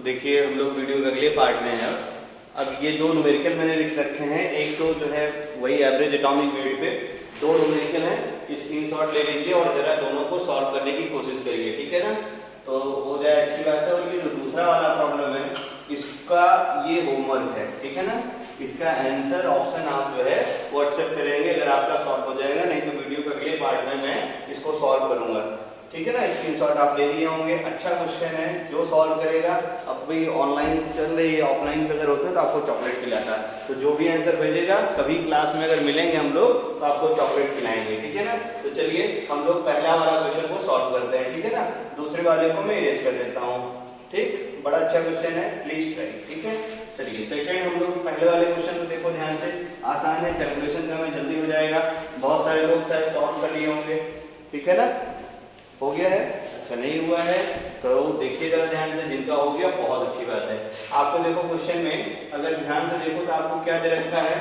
देखिए हम लोग वीडियो के अगले पार्ट में हैं। अब ये दो न्यूमेरिकल मैंने लिख रखे हैं, एक तो जो है वही एवरेज एटॉमिक वेट पे दो न्यूमेरिकल हैं, स्क्रीनशॉट ले लीजिए और जरा दोनों को सॉल्व करने की कोशिश करिए, ठीक है ना। तो हो जाए अच्छी बात है। और ये जो दूसरा वाला प्रॉब्लम है इसका ये होमवर्क है, ठीक है ना। इसका आंसर ऑप्शन आप जो है व्हाट्सएप करेंगे अगर आपका सॉल्व हो जाएगा, नहीं तो वीडियो के अगले पार्ट में मैं इसको सॉल्व करूंगा, ठीक है ना। स्क्रीनशॉट आप ले लिए होंगे। अच्छा क्वेश्चन है, जो सॉल्व करेगा, अब भी ऑनलाइन चल रही है, ऑफलाइन पे अगर होते हैं तो आपको चॉकलेट खिलाता है, तो जो भी आंसर भेजेगा कभी क्लास में अगर मिलेंगे हम लोग तो आपको चॉकलेट खिलाएंगे, ठीक है ना। तो चलिए हम लोग पहला वाला क्वेश्चन को सॉल्व करते हैं, ठीक है ना। दूसरे वाले को मैं इरेज कर देता हूँ, ठीक। बड़ा अच्छा क्वेश्चन है, प्लीज ट्राई, ठीक है। चलिए सेकंड हम लोग पहले वाले क्वेश्चन को देखो ध्यान से, आसान है, कैलकुलेशन का में जल्दी हो जाएगा। बहुत सारे लोग शायद सॉल्व कर लिए होंगे, ठीक है ना। हो गया है? अच्छा नहीं हुआ है तो देखिए जरा ध्यान से, जिनका हो गया बहुत अच्छी बात है। आपको देखो क्वेश्चन में अगर ध्यान से देखो तो आपको क्या दे रखा है,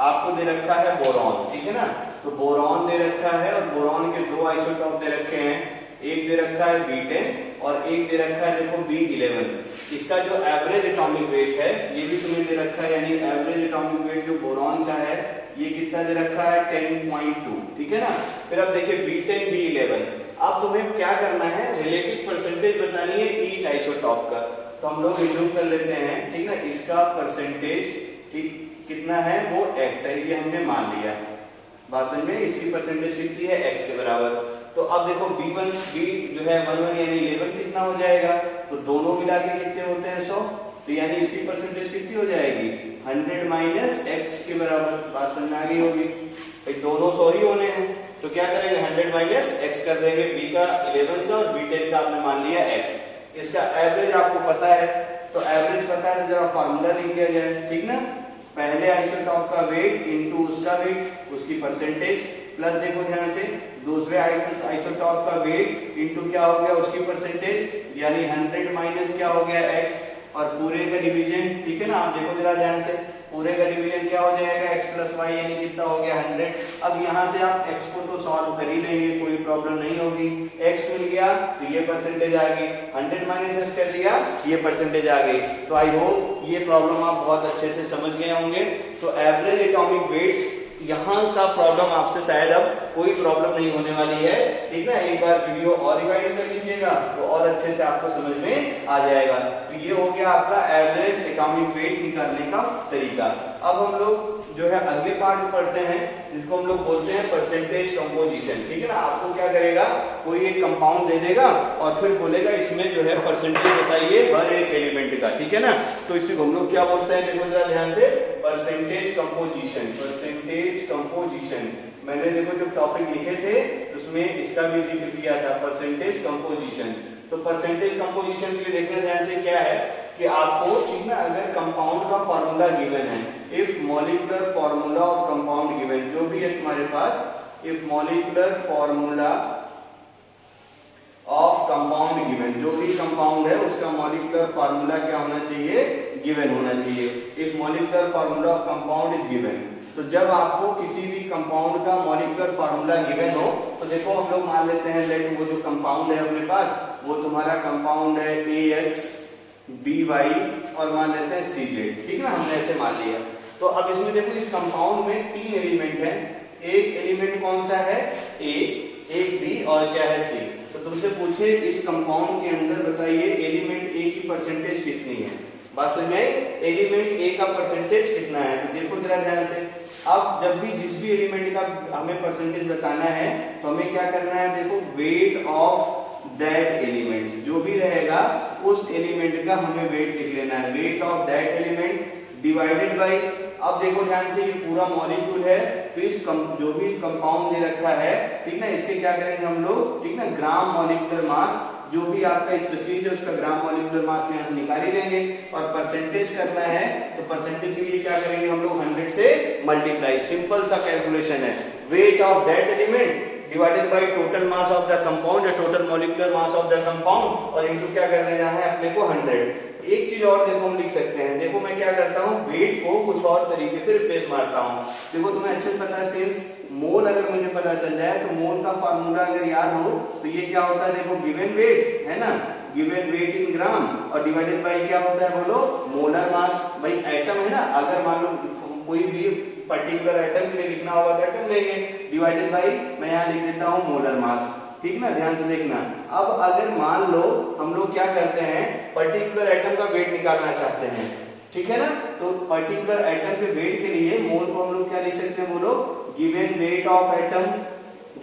आपको दे रखा है बोरॉन, ठीक है ना। तो बोरॉन दे रखा है और बोरॉन के दो आइसोटॉप दे रखे हैं, एक दे रखा है B10 और एक दे रखा है देखो B11। इसका जो एवरेज एटॉमिक वेट है ये भी तुम्हें दे रखा है, यानी एवरेज एटॉमिक वेट जो बोरॉन का है ये कितना दे रखा है 10.2, ठीक है ना। फिर अब देखिए B10 B11, अब तुम्हें क्या करना है, रिलेटिव परसेंटेज बतानी है ईच आइसोटॉप का। तो हम लोग रिज्यूम कर लेते हैं, ठीक ना। इसका परसेंटेज कितना है वो x है, ये हमने मान लिया भाषण में। इसकी परसेंटेज कितनी है x के बराबर। तो अब देखो B1 B जो है 11 यानी 11 कितना हो जाएगा, तो दोनों मिला के कितने होते हैं 100, तो यानी इसकी परसेंटेज कितनी हो जाएगी 100 माइनस x के बराबर। बात समझ में आ गई होगी भाई, दोनों 100 ही होने हैं, तो क्या करेंगे 100 माइनस x कर देंगे। B का 11 का और B10 का आपने मान लिया x। इसका एवरेज आपको पता है, तो एवरेज पता है तो जरा फार्मूला लिख दिया जाए, ठीक ना। पहले आइसोटॉप का वेट इनटू उसका वेट, उसकी परसेंटेज, प्लस देखो ध्यान से दूसरे आइसोटॉप का वेट इनटू क्या हो गया उसकी परसेंटेज, यानी 100 माइनस क्या हो गया x और पूरे का डिवीजन, ठीक है ना। आप देखो जरा ध्यान से, पूरे का डिवीजन क्या हो जाएगा x प्लस वाई, यानी कितना हो गया 100। अब यहाँ से आप x को तो सॉल्व कर ही लेंगे, कोई प्रॉब्लम नहीं होगी। x मिल गया तो ये परसेंटेज आ गई, 100 माइनस x कर लिया ये परसेंटेज आ गई। तो आई होप ये प्रॉब्लम आप बहुत अच्छे से समझ गए होंगे। तो एवरेज एटॉमिक वेट यहाँ का प्रॉब्लम आपसे शायद अब कोई प्रॉब्लम नहीं होने वाली है, ठीक ना। एक बार वीडियो और रिवाइंड कर लीजिएगा तो और अच्छे से आपको समझ में आ जाएगा। तो ये हो गया आपका एवरेज एटॉमिक वेट निकालने का तरीका। अब हम लोग जो है अगले पार्ट में पढ़ते हैं जिसको हम लोग बोलते हैं परसेंटेज कंपोजिशन, ठीक है ना। आपको क्या करेगा, कोई एक कंपाउंड दे देगा और फिर बोलेगा इसमें जो है परसेंटेज बताइए हर एक एलिमेंट का, ठीक है ना। तो इसी को हम लोग क्या बोलते हैं, देखो जरा ध्यान से, परसेंटेज कंपोजिशन। परसेंटेज कंपोजिशन मैंने देखो जो टॉपिक लिखे थे उसमें इसका भी जिक्र किया था, परसेंटेज कंपोजिशन। तो परसेंटेज कंपोजिशन के लिए देखना ध्यान से क्या है कि आपको, ठीक ना, अगर कंपाउंड का फॉर्मूला गिवन है, if molecular formula of compound given, जो भी है तुम्हारे पास, if molecular formula of compound given, जो भी कंपाउंड है उसका मॉलिक्यूलर फार्मूला क्या होना चाहिए, गिवन होना चाहिए। If molecular formula of compound is given, तो जब आपको किसी भी कंपाउंड का मॉलिक्यूलर फार्मूला गिवन हो तो देखो हम लोग मान लेते हैं लेट वो जो कंपाउंड है अपने पास वो तुम्हारा कंपाउंड है AX BY और मान लेते हैं CZ, ठीक है ना, हमने ऐसे मान लिया। तो अब इसमें देखो इस कंपाउंड में 3 एलिमेंट है, एक एलिमेंट कौन सा है A, एक B और क्या है C। तो तुमसे पूछे इस कंपाउंड के अंदर बताइए एलिमेंट A की परसेंटेज कितनी है, बात समझ में आई, एलिमेंट A का परसेंटेज कितना है। तो देखो जरा ध्यान से, अब जब भी जिस भी एलिमेंट का हमें परसेंटेज बताना है तो हमें क्या करना है, देखो वेट ऑफ दैट एलिमेंट, जो भी रहेगा उस एलिमेंट का हमें वेट लिख लेना है, weight of that element divided bye. अब देखो ध्यान से ये पूरा मॉलिक्यूल है, तो इस जो भी कंपाउंड दे रखा है, ठीक ना, इसके क्या करेंगे हम लोग, ठीक ना, ग्राम मॉलिक्यूलर मास, जो भी आपका स्पीशीज है उसका ग्राम मॉलिक्यूलर मास तो यहाँ से निकाल ही लेंगे। और परसेंटेज करना है तो परसेंटेज के लिए क्या करेंगे हम लोग 100 से मल्टीप्लाई, सिंपल सा कैलकुलेशन है, weight of that element divided by total mass of the compound या total molecular mass of the compound और इनटू क्या कर देना है अपने को 100। एक चीज और देखो हम लिख सकते हैं, देखो मैं क्या करता हूँ, वेट को कुछ और तरीके से रिप्लेस मारता हूँ। देखो तुम्हें अच्छे से पता है, सिंस मोल अगर मुझे पता चल जाए तो मोल का फार्मूला अगर याद हो तो ये क्या होता है, देखो गिवन वेट है ना, गिवन वेट इन ग्राम और डिवाइडेड बाय क्या होता है बोलो, मोलर मास। भाई एटम है ना, अगर मान लो कोई भी पर्टिकुलर एटम के लिए लिखना होगा तो एटम लेंगे, डिवाइडेड बाय मैं यहाँ लिख देता हूँ मोलर मास, ठीक ना, ध्यान से देखना। अब अगर मान लो हम लोग क्या करते हैं, पर्टिकुलर एटम का वेट निकालना चाहते हैं, ठीक है ना, तो पर्टिकुलर एटम के वेट के लिए मोल को हम लोग क्या लिख सकते हैं बोलो, given weight of atom,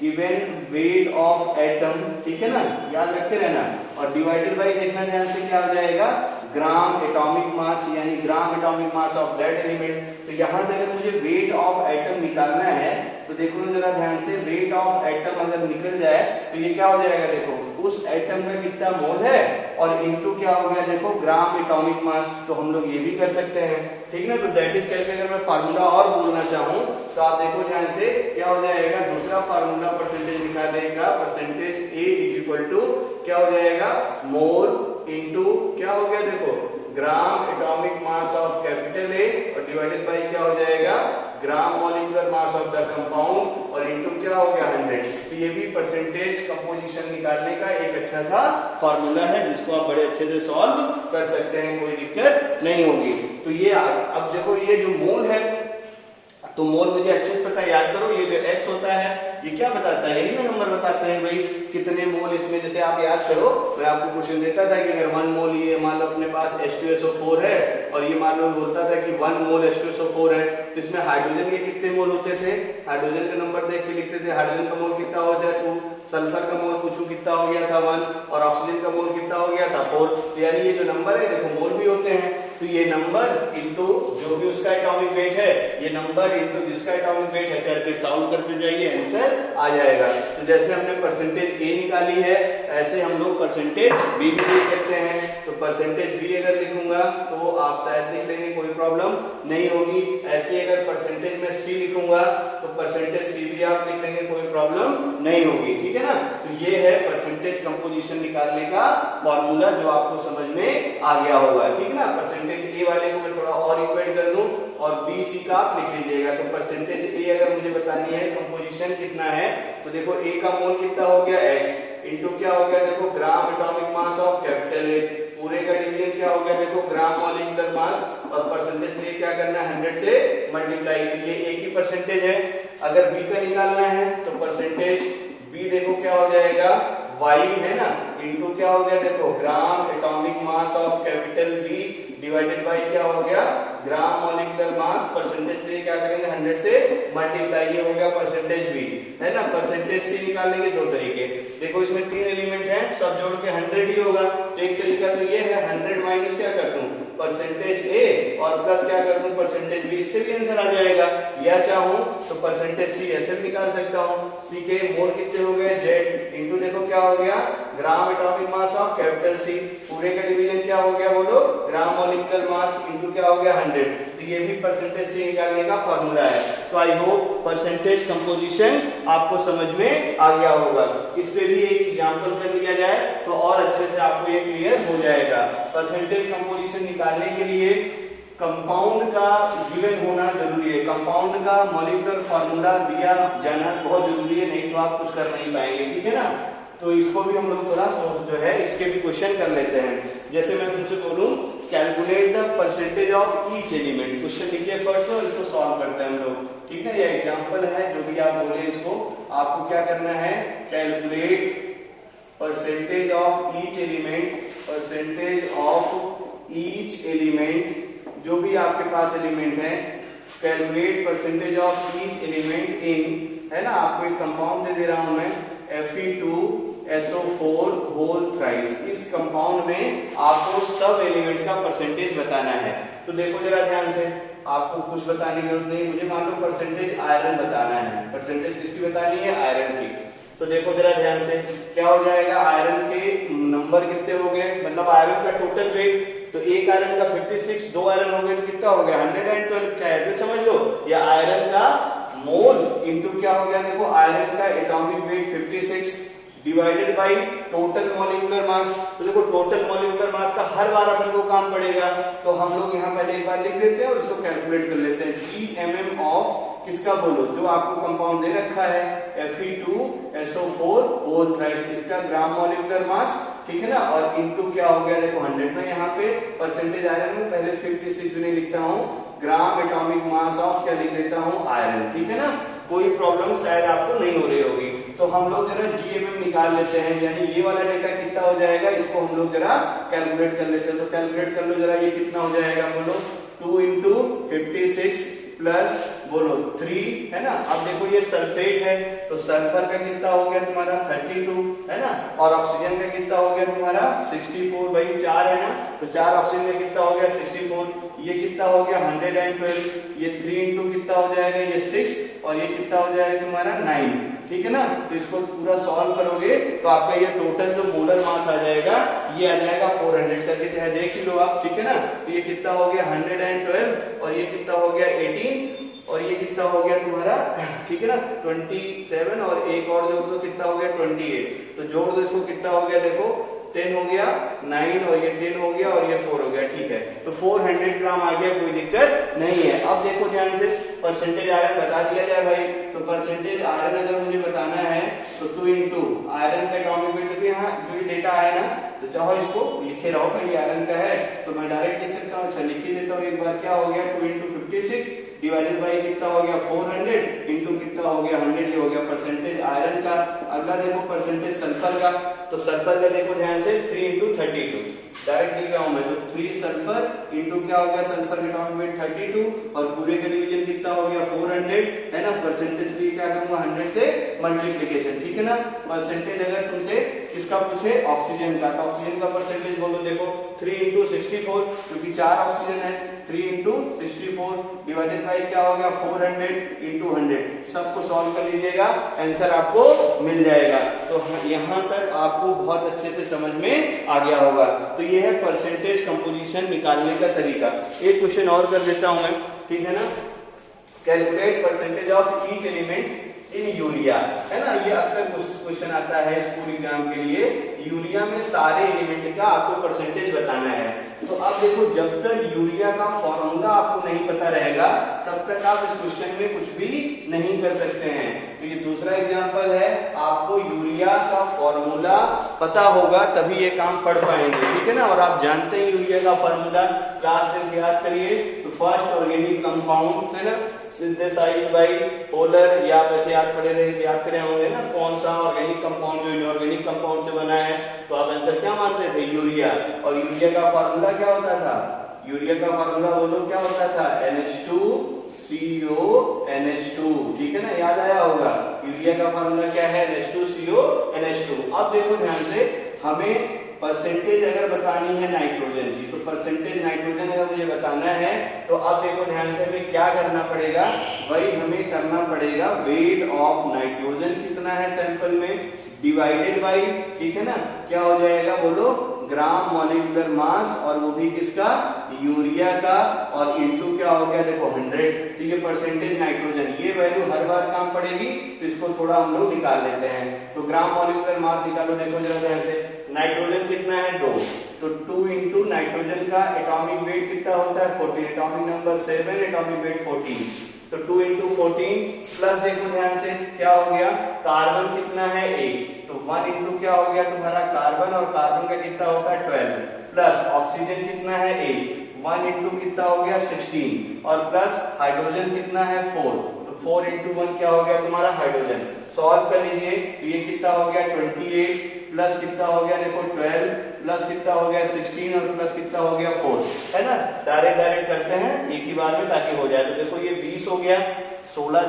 given weight of atom, ठीक है ना, याद रखे रहना। और डिवाइडेड बाय देखना ध्यान से क्या हो जाएगा, ग्राम एटॉमिक मास, यानी ग्राम atomic mass of that element. तो यहां से अगर मुझे वेट ऑफ एटम निकालना है तो देखो जरा ध्यान से, वेट ऑफ एटम अगर निकल जाए तो ये क्या हो जाएगा, देखो उस एटम का कितना मोल है और इनटू क्या हो गया, देखो ग्राम एटॉमिक मास। तो हम लोग ये भी कर सकते हैं, ठीक है ना। तो दैट इज करके अगर मैं फार्मूला और बोलना चाहूं तो आप देखो ध्यान से क्या हो जाएगा, दूसरा फार्मूला परसेंटेज निकालने का, percentage A is equal to क्या हो जाएगा, मोल इनटू क्या हो गया, देखो gram atomic mass of capital A और डिवाइडेड बाय क्या हो जाएगा, gram molecular mass of the compound और इनटू क्या हो गया 100। तो ये भी परसेंटेज कंपोजिशन निकालने का एक अच्छा सा फार्मूला है जिसको आप बड़े अच्छे से सॉल्व कर सकते हैं, कोई दिक्कत नहीं होगी। तो ये अब देखो ये जो मोल है, तो मोल मुझे अच्छे से पता, याद करो ये जो x होता है ये क्या बताता है, यही ना नंबर बताते हैं भाई कितने मोल इसमें। जैसे आप याद करो, मैं आपको क्वेश्चन देता था कि अगर 1 मोल ये मान लो अपने पास H2SO4 है और ये मान लो बोलता था कि 1 मोल H2SO4 है, तो इसमें हाइड्रोजन के कितने मोल होते थे, हाइड्रोजन का नंबर देख के लिखते थे, हाइड्रोजन का मोल कितना हो जाए 2, सल्फर का मोल पूछू कितना हो गया था 1 और ऑक्सीजन का मोल कितना हो गया था 4। तो यानी ये जो नंबर है देखो मोल भी होते हैं, तो ये नंबर इनटू जो भी उसका एटॉमिक वेट है, ये नंबर इनटू जिसका एटॉमिक वेट है करके सॉल्व करते जाइए, आंसर आ जाएगा। तो जैसे हमने परसेंटेज ए निकाली है ऐसे हम लोग परसेंटेज बी भी ले सकते हैं। तो परसेंटेज बी अगर लिखूंगा तो आप शायद लिख लेंगे, कोई प्रॉब्लम नहीं होगी। ऐसे अगर परसेंटेज में सी लिखूंगा तो परसेंटेज सी भी आप लिख लेंगे, कोई प्रॉब्लम नहीं होगी, ठीक है ना। तो ये है परसेंटेज कंपोजिशन निकालने का फॉर्मूला जो आपको समझ में आ गया होगा, ठीक है ना। परसेंटेज ए वाले को मैं थोड़ा और इक्वेट कर दूं और बी सी का आप लिख लीजिएगा। तो परसेंटेज ए अगर मुझे बतानी है कंपोजिशन कितना है, तो देखो ए का मोल कितना हो गया x इनटू क्या हो गया, देखो gram atomic mass of capital ए, पूरे का डिवीजन क्या हो गया, देखो ग्राम मॉलिक्यूलर मास और परसेंटेज में क्या करना है 100 से मल्टीप्लाई। ये ए की परसेंटेज है। अगर बी का निकालना है तो परसेंटेज बी देखो क्या हो जाएगा, y है ना, इनटू क्या हो गया, देखो gram atomic mass of capital B divided by क्या हो गया, ग्राम मॉलिक्यूलर मास, परसेंटेज पे क्या करेंगे 100 से मल्टीप्लाई, ये हो गया परसेंटेज बी, है ना। परसेंटेज सी निकालने के दो तरीके, देखो इसमें 3 एलिमेंट हैं, सब जोड़ के 100 ही होगा। तो एक तरीका तो ये है 100 माइनस क्या कर दूं परसेंटेज ए और प्लस क्या कर दूं परसेंटेज बी, इससे भी आंसर आ जाएगा। या चाहूं तो परसेंटेज सी ऐसे भी निकाल सकता हूं, सी के मोल कितने हो गए z इनटू देखो क्या हो गया gram atomic mass of capital C, पूरे का डिवीजन क्या हो गया बोलो ग्राम मॉलिक्यूलर मास इनटू क्या हो गया 100। तो ये भी परसेंटेज सी निकालने का फार्मूला है। तो आई होप परसेंटेज कंपोजिशन आपको समझ में आ गया होगा। इस पे भी एक एग्जांपल कर लिया जाए तो और अच्छे से आपको ये क्लियर हो जाएगा। परसेंटेज कंपोजिशन निकालने के लिए कंपाउंड का गिवन होना जरूरी है, कंपाउंड का मॉलिक्यूलर फार्मूला दिया जाना बहुत जरूरी है, नहीं तो आप कुछ कर नहीं पाएंगे, ठीक है ना। तो इसको भी हम लोग थोड़ा जो है इसके भी क्वेश्चन कर लेते हैं। जैसे मैं तुमसे बोलूं calculate the percentage of each element, question लिखिए फर्स्ट और इसको सॉल्व करते हैं हम लोग, ठीक है। ये एग्जांपल है, जो भी आप बोले इसको आपको क्या करना है, calculate percentage of each element, percentage of each element, जो भी आपके पास एलिमेंट है, calculate percentage of each element in, है ना, आपको एक कंपाउंड दे दे रहा हूं मैं Fe2SO4 होल थ्राइस। इस कंपाउंड में आपको सब एलिमेंट का परसेंटेज बताना है। तो देखो जरा ध्यान से, आपको कुछ बताने की जरूरत नहीं, मुझे मान लो परसेंटेज आयरन बताना है, परसेंटेज किसकी बतानी है, आयरन की। तो देखो जरा ध्यान से क्या हो जाएगा, आयरन के नंबर कितने हो गए, मतलब आयरन का टोटल वेट, तो एक आयरन का 56, दो आयरन हो गए तो कितना हो गया 112। क्या ऐसे समझ लो, या आयरन का मोल इनटू क्या हो गया, देखो आयरन का atomic weight 56 divided by total molecular mass. तो देखो टोटल मॉलिक्यूलर मास का हर बार अपन को काम पड़ेगा, तो हम लोग यहाँ पहले एक बार लिख देते हैं और इसको कैलकुलेट कर लेते हैं। GMM ऑफ किसका बोलो, जो आपको कंपाउंड दे रखा है Fe2SO4 होल थ्राइस, इसका ग्राम मॉलिक्यूलर मास, ठीक है ना, और इनटू क्या हो गया देखो 100 में, यहाँ पे परसेंटेज आयरन में पहले 56 भी नहीं लिखता हूँ, ग्राम एटॉमिक मास ऑफ क्या लिख देता हूँ आयरन, ठीक है ना। कोई प्रॉब्लम शायद आपको नहीं हो रही होगी। तो हम लोग जरा GMM निकाल लेते हैं, यानी ये वाला डेटा कितना हो जाएगा, इसको हम लोग जरा कैलकुलेट कर लेते हैं। तो कैलकुलेट कर लो जरा, ये कितना हो जाएगा बोलो, 2 × 56 प्लस बोलो 3 है ना। अब देखो ये सल्फेट है, तो सल्फर का कितना हो गया तुम्हारा 32 है ना, और ऑक्सीजन का कितना हो गया तुम्हारा 64, भाई 4 है ना, तो 4 ऑक्सीजन का कितना हो गया 64, ये कितना हो गया 112, ये 3 × कितना हो जाएगा ये 6, और ये कितना हो जाएगा तुम्हारा 9, ठीक है ना। तो इसको पूरा सॉल्व करोगे तो आपका ये टोटल जो मोलर मास आ जाएगा ये आ जाएगा 400 करके, चाहे देख ही लो आप, ठीक है ना। तो ये कितना हो गया 112, और ये कितना हो गया 18, और ये कितना हो गया तुम्हारा, ठीक है ना 27, और एक और जोड़ दो कितना हो गया 28, तो जोड़ दो इसको कितना हो गया देखो 10 हो गया 9, और ये 10 हो गया, और ये 4 हो गया, ठीक है। तो 400 ग्राम आ गया, कोई दिक्कत नहीं है। अब देखो ध्यान से परसेंटेज आयरन बता दिया जाए भाई, तो परसेंटेज आयरन अगर मुझे बताना है तो 2 × आयरन का एटॉमिक वेट, देखिए यहाँ जो ये डेटा आया ना, तो चाहो इसको लिखे रहो भाई, आयरन का है तो मैं डायरेक्ट लिख सकता हूँ, अच्छा लिख ही देता हूँ एक बार। क्या हो गया 2 × 56 डिवाइडेड बाई कितना हो गया 400 इंटू कितना हो गया 100, ये हो गया परसेंटेज आयरन का। अगला देखो परसेंटेज सल्फर का, तो सल्फर का देखो ध्यान से 3 × 32 डायरेक्ट लिख रहा हूं मैं, तो 3 सल्फर इंटू क्या हो गया सल्फर का एटॉमिक वेट 32, और पूरे का डिवीजन कितना हो गया 400 है ना। परसेंटेज के लिए क्या करूंगा 100 से मल्टीप्लिकेशन, ठीक है ना। परसेंटेज अगर तुमसे किसका पूछे ऑक्सीजन का, तो ऑक्सीजन का परसेंटेज बोलो देखो 3 × 64, क्योंकि 4 ऑक्सीजन है, 3 × 64 डिवाइडेड बाई क्या हो गया 400 × 100, सबको सॉल्व कर लीजिएगा, आंसर आपको मिल जाएगा। तो यहाँ तक आपको बहुत अच्छे से समझ में आ गया होगा। तो ये है परसेंटेज कंपोजिशन निकालने का तरीका। एक क्वेश्चन और कर देता हूं मैं, ठीक है ना। Calculate percentage of each element in urea, है ना, ये अक्सर क्वेश्चन आता है स्कूल एग्जाम के लिए। यूरिया में सारे एलिमेंट का आपको परसेंटेज बताना है। तो अब देखो जब तक यूरिया का फॉर्मूला आपको नहीं पता रहेगा तब तक आप इस क्वेश्चन में कुछ भी नहीं कर सकते हैं। तो ये दूसरा एग्जांपल है, आपको यूरिया का फॉर्मूला पता होगा तभी ये काम पढ़ पाएंगे, ठीक है ना। और आप जानते हैं यूरिया का फॉर्मूला, क्लास में याद करिए, तो फर्स्ट ऑर्गेनिक कंपाउंड है ना सिंथेसाइज्ड बाय पोलर, या वैसे याद करे होंगे ना कौन सा ऑर्गेनिक कंपाउंड जो इनऑर्गेनिक कंपाउंड से बना है, तो आप आंसर क्या मानते थे यूरिया। और यूरिया का फॉर्मूला क्या होता था, यूरिया का फॉर्मूला बोलो क्या होता था NH2CO NH2, ठीक है ना, याद आया होगा। यूरिया का फॉर्मूला क्या है NH2CO NH2। अब देखो ध्यान से, हमें परसेंटेज अगर बतानी है नाइट्रोजन की, तो परसेंटेज नाइट्रोजन अगर मुझे बताना है तो अब देखो ध्यान से हमें क्या करना पड़ेगा, वही हमें करना पड़ेगा वेट ऑफ नाइट्रोजन कितना है सैंपल में डिवाइडेड बाई, ठीक है ना, क्या हो जाएगा बोलो ग्राम मॉलिक्यूलर मास, और वो भी किसका यूरिया का, और इनटू क्या हो गया देखो 100। तो ये परसेंटेज नाइट्रोजन, ये वैल्यू हर बार काम पड़ेगी, तो इसको थोड़ा हम लोग निकाल लेते हैं। तो ग्राम मॉलिक्यूलर मास निकालो, देखो जरा ध्यान से, नाइट्रोजन कितना है 2, तो 2 × नाइट्रोजन का एटॉमिक वेट कितना होता है 14, एटॉमिक नंबर 7, एटॉमिक वेट 14, तो 2 × 14 प्लस देखो ध्यान से क्या हो गया, कार्बन कितना है 1, तो 1 × क्या हो गया तुम्हारा कार्बन, और कार्बन का कितना होता है 12, प्लस ऑक्सीजन कितना है 8, 1 × कितना हो गया 16, और प्लस हाइड्रोजन कितना है 4, तो 4 × 1 क्या हो गया तुम्हारा हाइड्रोजन। सॉल्व कर लीजिए, तो ये कितना हो गया 28 प्लस कितना हो गया देखो 12 प्लस कितना हो गया 16, और प्लस कितना हो गया 4, है ना। डायरेक्ट करते हैं एक ही बार में ताकि हो जाए। तो देखो ये 20 हो गया, 16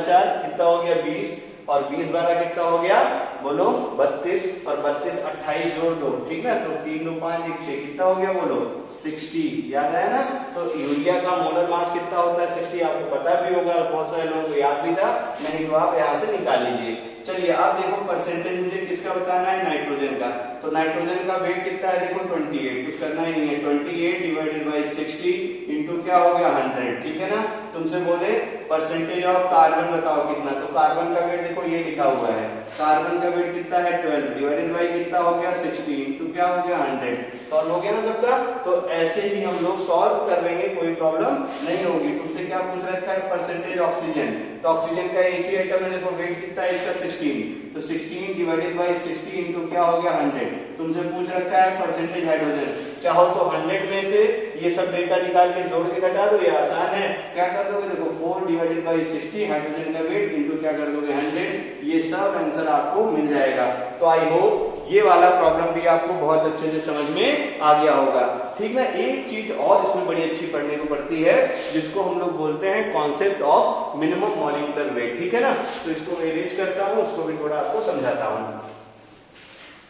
4 कितना हो गया 20, और 20 12 कितना हो गया बोलो 32, और 32 28 जोड़ दो, ठीक ना, तो 3 2 5 1 6 कितना हो गया बोलो 60, याद आया ना। तो यूरिया का मोलर मास कितना होता है 60, आपको पता भी होगा, बहुत सारे लोगों को याद भी था, नहीं तो आप यहाँ से निकाल लीजिए। चलिए अब देखो परसेंटेज मुझे किसका बताना है नाइट्रोजन का, तो नाइट्रोजन का वेट कितना है देखो 28, कुछ करना ही नहीं है, 28 डिवाइडेड बाई 60 इंटू क्या हो गया 100, ठीक है ना। तुमसे बोले परसेंटेज ऑफ कार्बन बताओ कितना, तो कार्बन का वेट देखो ये लिखा हुआ है कार्बन का वेट कितना है 12 डिवाइडेड बाई कितना हो गया 16, तो क्या हो गया 100। सॉल्व हो गया ना सबका। तो ऐसे ही हम लोग सॉल्व कर लेंगे, कोई प्रॉब्लम नहीं होगी। तुमसे क्या पूछ रखा है परसेंटेज ऑक्सीजन, तो ऑक्सीजन का एक ही एटम है, देखो वेट कितना है इसका 16, तो 16 डिवाइडेड बाई 60 तो क्या हो गया 100। तुमसे पूछ रखा है परसेंटेज हाइड्रोजन, चाहो तो 100 में से ये सब डेटा निकाल के जोड़ के घटा दो, ये आसान है। क्या कर दोगे, देखो 4 डिवाइडेड बाई 60 हाइड्रोजन का वेट इनटू क्या कर दोगे 100, ये सब आंसर आपको मिल जाएगा। तो आई होप ये वाला प्रॉब्लम भी आपको बहुत अच्छे से समझ में आ गया होगा, ठीक ना। एक चीज और इसमें बड़ी अच्छी पढ़ने को पड़ती है, जिसको हम लोग बोलते हैं concept of minimum molecular weight, ठीक है ना। तो इसको मैं इरेज करता हूँ, उसको भी थोड़ा आपको समझाता हूँ,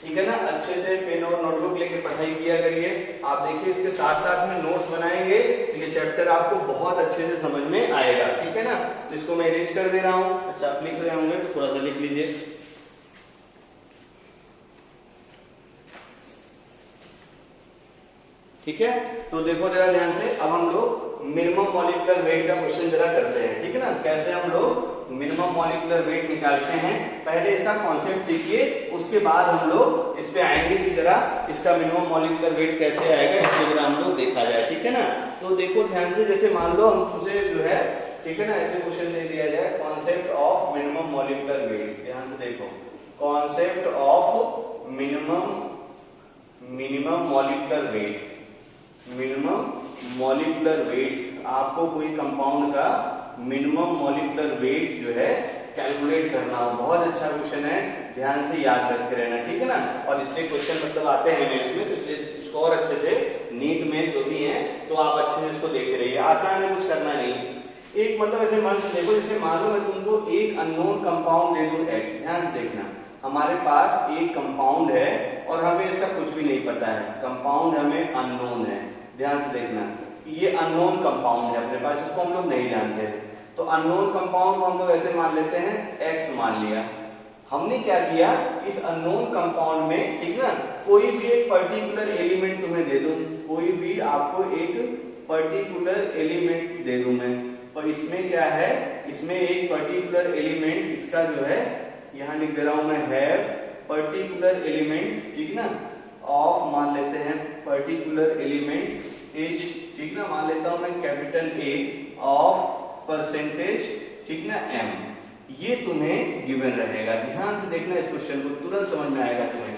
ठीक है ना। अच्छे से पेन और नोटबुक लेके पढ़ाई किया करिए। आप देखिए इसके साथ साथ में नोट्स बनाएंगे तो ये चैप्टर आपको बहुत अच्छे से समझ में आएगा, ठीक है ना। तो इसको मैं इरेज कर दे रहा हूँ। अच्छा आप लिख रहे होंगे तो थोड़ा सा लिख लीजिए। ठीक है, तो देखो जरा ध्यान से, अब हम लोग मिनिमम मॉलिक्यूलर वेट का क्वेश्चन जरा करते हैं, ठीक है ना। कैसे हम लोग मिनिमम मॉलिक्यूलर वेट निकालते हैं, पहले इसका कॉन्सेप्ट सीखिए, उसके बाद हम लोग इस पे आएंगे कि जरा इसका मिनिमम मॉलिक्यूलर वेट कैसे आएगा, इसको जरा हम लोग देखा जाए, ठीक है ना। तो देखो ध्यान से, जैसे मान लो हम तुझे जो है, ठीक है ना, ऐसे क्वेश्चन दे दिया जाए concept of minimum molecular weight. ध्यान से देखो, concept of minimum molecular weight, minimum molecular weight, आपको कोई कंपाउंड का मिनिमम मॉलिक्यूलर वेट जो है कैलकुलेट करना हो। बहुत अच्छा क्वेश्चन है, ध्यान से याद रखे रहना, ठीक है ना। और इससे क्वेश्चन मतलब आते हैं मेंस में, तो इसलिए इसको और अच्छे से नीट में जो भी है तो आप अच्छे से इसको देख रहिए, आसान है, कुछ करना नहीं। एक मतलब ऐसे मन से देखो, जैसे मान लो मैं तुमको एक अननोन कंपाउंड दे दूं x, ध्यान से देखना, हमारे पास एक कंपाउंड है और हमें इसका कुछ भी नहीं पता है, कंपाउंड हमें अननोन है। ध्यान से देखना, ये अननोन कंपाउंड है अपने पास, इसको हम लोग नहीं जानते हैं। तो अननोन कंपाउंड को हम लोग ऐसे मान लेते हैं, x मान लिया। हमने क्या किया, इस अननोन कंपाउंड में, ठीक ना, कोई भी एक पर्टिकुलर एलिमेंट तुम्हें दे दूं, कोई भी आपको एक पर्टिकुलर एलिमेंट दे दूं मैं, और इसमें क्या है, इसमें एक पर्टिकुलर एलिमेंट, इसका जो है यहां लिख दे रहा हूं मैं, है पर्टिकुलर एलिमेंट, ठीक ना, ऑफ मान लेते हैं पर्टिकुलर एलिमेंट एच, ठीक ना, मान लेता हूं मैं कैपिटल ए ऑफ परसेंटेज, ठीक ना, एम। ये तुम्हें गिवन रहेगा। ध्यान से देखना, इस क्वेश्चन को तुरंत समझ में आएगा तुम्हें।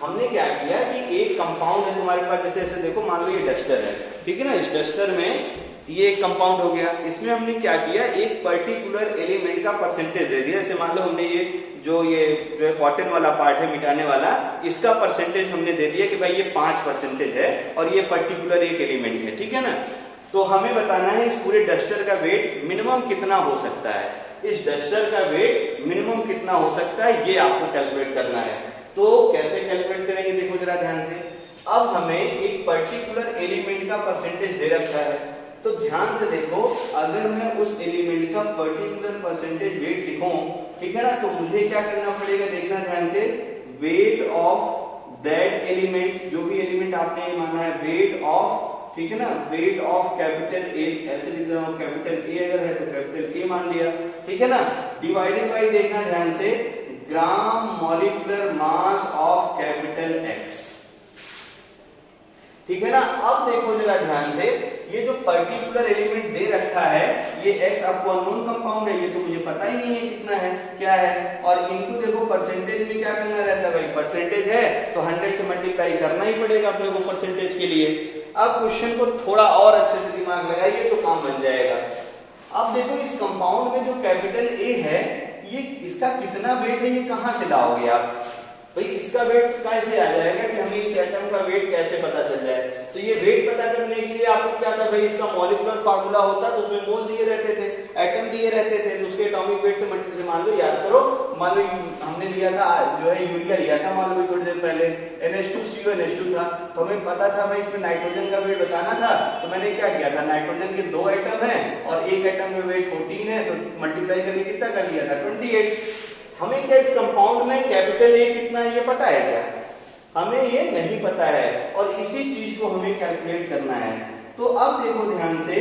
हमने क्या किया कि एक कंपाउंड है तुम्हारे पास, जैसे ऐसे देखो, मान लो ये डस्टर है, ठीक है ना, इस डस्टर में ये एक कंपाउंड हो गया, इसमें हमने क्या किया, एक पर्टिकुलर एलिमेंट का परसेंटेज दे दिया। जैसे मान लो हमने ये जो है कॉटन वाला पार्ट है मिटाने वाला, इसका परसेंटेज हमने दे दिया कि भाई ये 5% है और ये पर्टिकुलर एक एलिमेंट है, ठीक है ना। तो हमें बताना है इस पूरे डस्टर का वेट मिनिमम कितना हो सकता है, इस डस्टर का वेट मिनिमम कितना हो सकता है, ये आपको कैलकुलेट करना है। तो कैसे कैलकुलेट करेंगे, देखो जरा ध्यान से। अब हमें एक पर्टिकुलर एलिमेंट का परसेंटेज दे रखा है, तो ध्यान से देखो, अगर मैं उस एलिमेंट का पर्टिकुलर परसेंटेज वेट लिखूं, ठीक है ना, तो मुझे क्या करना पड़ेगा, देखना ध्यान से, वेट ऑफ दैट एलिमेंट, जो भी एलिमेंट आपने माना है, वेट ऑफ, ठीक है ना, वेट ऑफ कैपिटल ए, ऐसे लिख रहा हूं, कैपिटल ए अगर है तो कैपिटल ए मान लिया, ठीक है ना, डिवाइडेड बाय, देखना ध्यान से, ग्राम molecular mass of capital x, ठीक है ना। अब देखो जरा ध्यान से, ये जो पर्टिकुलर एलिमेंट दे रखा है, ये x आपको अननोन कंपाउंड है, ये तो मुझे पता ही नहीं है कितना है, क्या है, और इनटू देखो परसेंटेज में क्या करना रहता है भाई, परसेंटेज है तो 100 से मल्टीप्लाई करना ही पड़ेगा अपने को परसेंटेज के लिए। अब क्वेश्चन को थोड़ा और अच्छे से दिमाग लगाइए तो काम बन जाएगा। अब देखो इस कंपाउंड में जो कैपिटल ए है, ये इसका कितना वेट है, ये कहां से लाओगे आप भाई, इसका वेट कैसे आ जाएगा कि हमें इस एटम का वेट कैसे पता चल जाए। तो ये वेट पता करने के लिए आपको क्या था भाई, इसका मॉलिक्यूलर फार्मूला होता तो उसमें मोल दिए रहते थे, एटम दिए रहते थे, तो उसके एटॉमिक वेट से मल्टीप्लाई से, मान लो याद करो, मान लो हमने लिया था जो है यूरिया लिया था, मान लो थोड़ी देर पहले NH2CO NH2 था, तो हमें पता था भाई इसमें नाइट्रोजन का वेट बताना था, तो मैंने क्या किया था, नाइट्रोजन के 2 एटम है और एक एटम का वेट 14 है, तो मल्टीप्लाई करके कितना कर लिया था, 28। हमें क्या इस कंपाउंड में कैपिटल ए कितना है ये पता है क्या, हमें ये नहीं पता है, और इसी चीज को हमें कैलकुलेट करना है। तो अब देखो ध्यान से,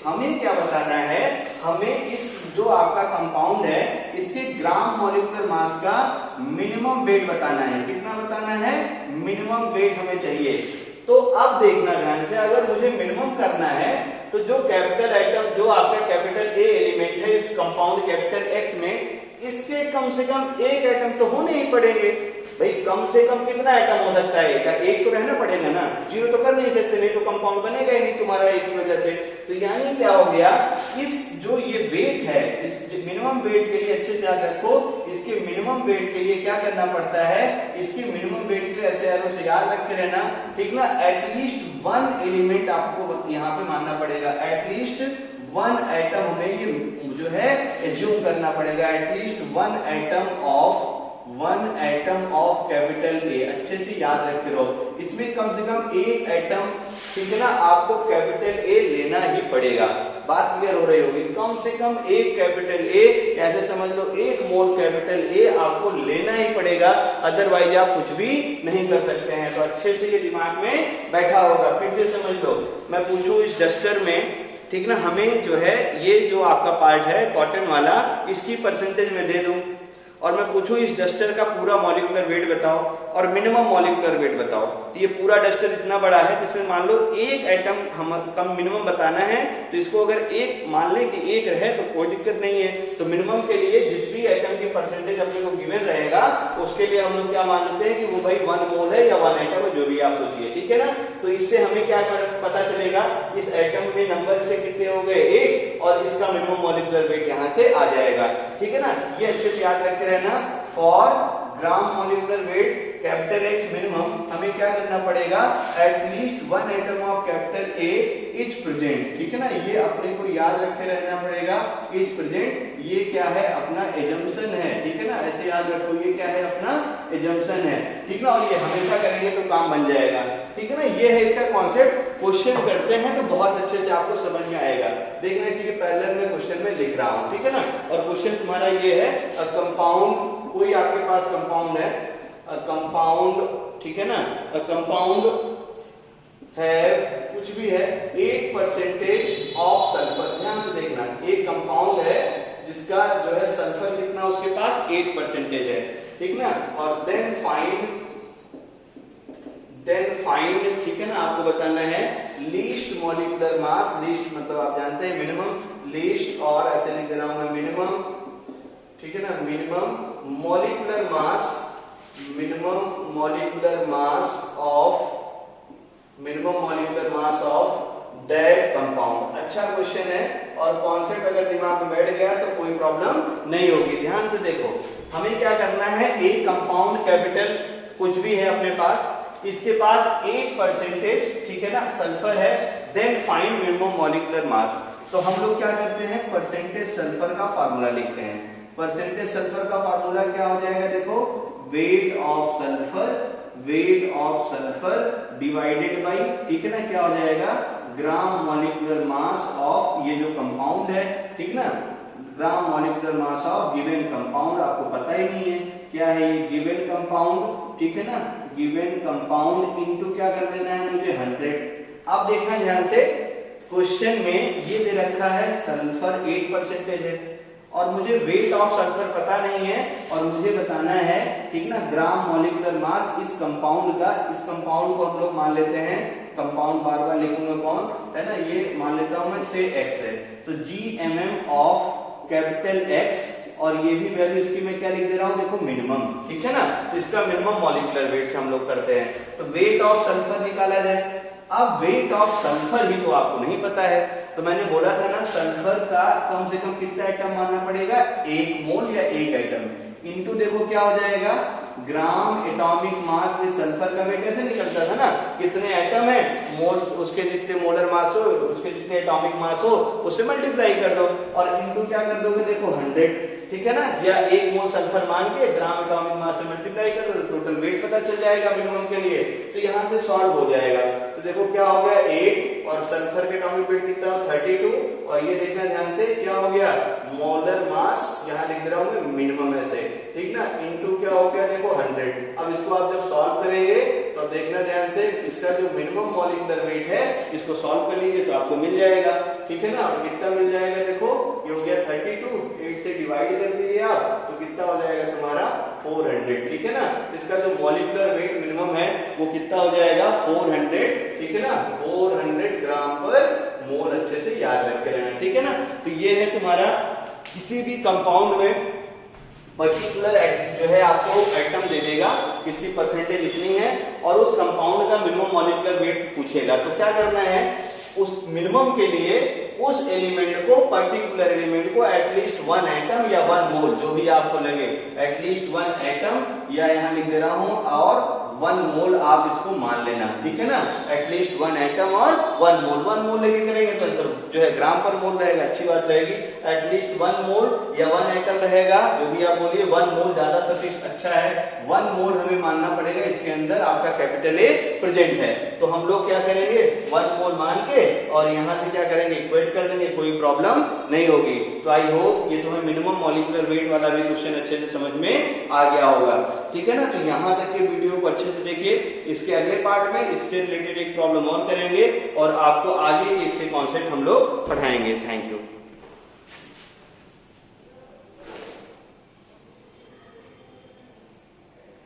हमें क्या बताना है हमें इस जो आपका कंपाउंड है इसके ग्राम मॉलिक्यूलर मास का मिनिमम वेट बताना है। कितना बताना है? मिनिमम वेट हमें चाहिए। तो अब देखना ध्यान से, अगर मुझे मिनिमम करना है तो जो कैपिटल आइटम, जो आपका कैपिटल ए एलिमेंट है इस कंपाउंड कैपिटल एक्स में, इसके कम से कम एक आइटम तो होने ही पड़ेंगे। भाई कम से कम कितना आइटम हो सकता है? एक तो रहना पड़ेगा ना, जीरो तो कर नहीं सकते, नहीं तो कंपाउंड बनेगा ही नहीं तुम्हारा एक की वजह से। तो यानी क्या हो गया, इस जो ये वेट है, इस मिनिमम वेट के लिए अच्छे से याद रखो, इसके मिनिमम वेट के लिए क्या करना पड़ता है, इसके मिनिमम वेट के लिए ऐसे एरो से याद रखे रहना, ठीक ना। एटलीस्ट वन एलिमेंट आपको यहाँ पे मानना पड़ेगा, एटलीस्ट वन आइटम हमें ये जो है एज्यूम करना पड़ेगा, at least one atom of capital ए। अच्छे से याद रखते रहो, इसमें कम से कम एक एटम, ठीक है ना, आपको कैपिटल ए लेना ही पड़ेगा। बात क्लियर हो रही होगी, कम से कम एक कैपिटल ए, ऐसे समझ लो एक मोल कैपिटल ए आपको लेना ही पड़ेगा, अदरवाइज आप कुछ भी नहीं कर सकते हैं। तो अच्छे से ये दिमाग में बैठा होगा। फिर से समझ लो, मैं पूछूं इस डस्टर में, ठीक ना, हमें जो है ये जो आपका पार्ट है कॉटन वाला, इसकी परसेंटेज में दे दूं और मैं पूछूं इस डस्टर का पूरा मॉलिक्यूलर वेट बताओ और मिनिमम मॉलिक्यूलर वेट बताओ। तो ये पूरा डस्टर इतना बड़ा है जिसमें मान लो एक आइटम हम कम मिनिमम बताना है, तो इसको अगर एक मान ले कि एक रहे तो कोई दिक्कत नहीं है। तो मिनिमम के लिए जिस भी आइटम की परसेंटेज अपने को गिवन रहेगा उसके लिए हम लोग क्या मान लेते हैं कि वो भाई 1 मोल है या 1 आइटम है, जो भी आप सोचिए, ठीक है ना। तो इससे हमें क्या पता चलेगा, इस आइटम में नंबर से कितने हो गए 1, और इसका मिनिमम मॉलिक्यूलर वेट यहाँ से आ जाएगा, ठीक है ना। ये अच्छे से याद रखे रहना, for gram molecular weight capital x minimum हमें क्या करना पड़ेगा, at least one atom of capital A is present, ठीक है ना। ये अपने को याद रखे रहना पड़ेगा, इज प्रेजेंट, ये क्या है, अपना एजम्पशन है, ठीक है ना, ऐसे याद रखो, ये क्या है, अपना एजम्पशन है, ठीक ना। और ये हमेशा करेंगे तो काम बन जाएगा, ठीक है ना। ये है इसका कॉन्सेप्ट। क्वेश्चन करते हैं तो बहुत अच्छे से आपको समझ में आएगा। देखना इसी के पैरेलल में क्वेश्चन में लिख रहा हूं, ठीक है ना। और क्वेश्चन तुम्हारा ये है, कंपाउंड, कोई आपके पास कंपाउंड है, कंपाउंड, ठीक है ना, कंपाउंड है कुछ भी है 8% ऑफ सल्फर। ध्यान से देखना, एक कंपाउंड है जिसका जो है सल्फर कितना उसके पास 8% है, ठीक ना। और देन फाइंड, ठीक है ना, आपको बताना है लीस्ट मॉलिक्यूलर मास, लीस्ट मतलब आप जानते हैं मिनिमम, लीस्ट, और ऐसे लिख दे रहा हूं मैं मिनिमम, ठीक है ना, minimum molecular mass, minimum molecular mass of that compound. अच्छा क्वेश्चन है, और कॉन्सेप्ट अगर दिमाग में बैठ गया तो कोई प्रॉब्लम नहीं होगी। ध्यान से देखो, हमें क्या करना है, एक कंपाउंड कैपिटल कुछ भी है अपने पास, इसके पास 8%, ठीक है ना, सल्फर है, then find minimum molecular mass. तो हम लोग क्या करते हैं, परसेंटेज सल्फर का फार्मूला लिखते हैं। परसेंटेज सल्फर का फार्मूला क्या हो जाएगा, देखो, weight of sulphur divided by, ठीक है ना, क्या हो जाएगा, ग्राम मॉलिक्यूलर मास ऑफ ये जो कंपाउंड है, ठीक ना, ग्राम molecular mass of given compound. आपको पता ही नहीं है क्या है ये गिवन कंपाउंड, ठीक है ना, गिवन कंपाउंड इनटू क्या कर देना है मुझे 100। अब देखना ध्यान से, क्वेश्चन में ये दे रखा है सल्फर 8% है और मुझे वेट ऑफ सल्फर पता नहीं है, और मुझे बताना है, ठीक ना, ग्राम मॉलिक्यूलर मास इस कंपाउंड का। इस कंपाउंड को हम लोग मान लेते हैं, कंपाउंड बार बार लिखूंगा कौन है ना, ये मान लेता हूं मैं, से x है, तो GMM ऑफ कैपिटल X, और ये भी वैल्यू इसकी मैं क्या लिख दे रहा हूं, देखो, मिनिमम, ठीक है ना। तो इसका मिनिमम मॉलिक्यूलर वेट से हम लोग करते हैं, तो वेट ऑफ सल्फर निकाला जाए। अब वेट ऑफ सल्फर ही तो आपको नहीं पता है, तो मैंने बोला था ना, सल्फर का कम से कम कितना आइटम मानना पड़ेगा, 1 मोल या 1 आइटम, इनटू देखो क्या हो जाएगा, ग्राम एटॉमिक मास में सल्फर का वेट ऐसे निकलता था ना, कितने एटम है, मोल, उसके जितने मोलर मास हो, उसके जितने एटॉमिक मास हो, उससे मल्टीप्लाई कर दो, और इनटू क्या कर दोगे, देखो 100, ठीक है ना, या 1 मोल सल्फर मान के ग्राम एटॉमिक मास से मल्टीप्लाई कर दो, टोटल वेट पता चल जाएगा मिनिमम के लिए। तो यहां से सॉल्व हो जाएगा। तो देखो क्या हो गया, 8, और सल्फर के एटॉमिक वेट कितना हो, 32, और ये देखना ध्यान से क्या हो गया, मोलर मास, यहां लिख रहा हूं मिनिमम ऐसे, ठीक ना, इनटू क्या हो गया, देखो 100। अब इसको आप जब सॉल्व करेंगे तो देखना ध्यान से, इसका जो मिनिमम मॉलिक्यूलर वेट है इसको सॉल्व कर लीजिए तो आपको मिल जाएगा, ठीक है ना। कितना मिल जाएगा, देखो ये हो गया 32, 8 से डिवाइड कर दीजिए आप तो कितना हो जाएगा तुम्हारा 400, ठीक है ना। इसका जो मॉलिक्यूलर वेट मिनिमम है वो कितना हो जाएगा 400, ठीक है ना, 400 ग्राम पर मोल। अच्छे से याद रख के रहना, ठीक है ना। तो ये है तुम्हारा किसी भी कंपाउंड में पर्टिकुलर जो है आपको एटम दे देगा किसकी परसेंटेज इतनी है और उस कंपाउंड का मिनिमम मॉलिक्यूलर वेट पूछेगा। तो क्या करना है, उस मिनिमम के लिए उस एलिमेंट को, पर्टिकुलर एलिमेंट को एटलीस्ट 1 एटम या 1 मोल, जो भी आपको लगे, एटलीस्ट 1 एटम या यहां लिख दे रहा हूं और 1 मोल आप इसको मान लेना, ठीक है ना। एटलीस्ट 1 एटम और 1 मोल, 1 मोल लेके करेंगे तो आंसर जो है ग्राम पर मोल रहेगा, अच्छी बात रहेगी। एटलीस्ट 1 मोल या 1 एटम रहेगा, जो भी आप बोलिए, 1 मोल ज्यादा सफिक्स अच्छा है। 1 मोल हमें मानना पड़ेगा, इसके अंदर आपका कैपिटल ए प्रेजेंट है। तो हम लोग क्या करेंगे, 1 मोल मान के और यहां से क्या करेंगे, इक्वेट कर देंगे, कोई प्रॉब्लम नहीं होगी। तो आई होप ये तुम्हें मिनिमम मॉलिक्यूलर वेट वाला भी क्वेश्चन अच्छे से समझ में आ गया होगा, ठीक है ना। तो यहां तक के वीडियो को अच्छे से देखिए, इसके अगले पार्ट में इससे रिलेटेड एक प्रॉब्लम और करेंगे और आपको आगे इसके कॉन्सेप्ट हम लोग पढ़ाएंगे। Thank you.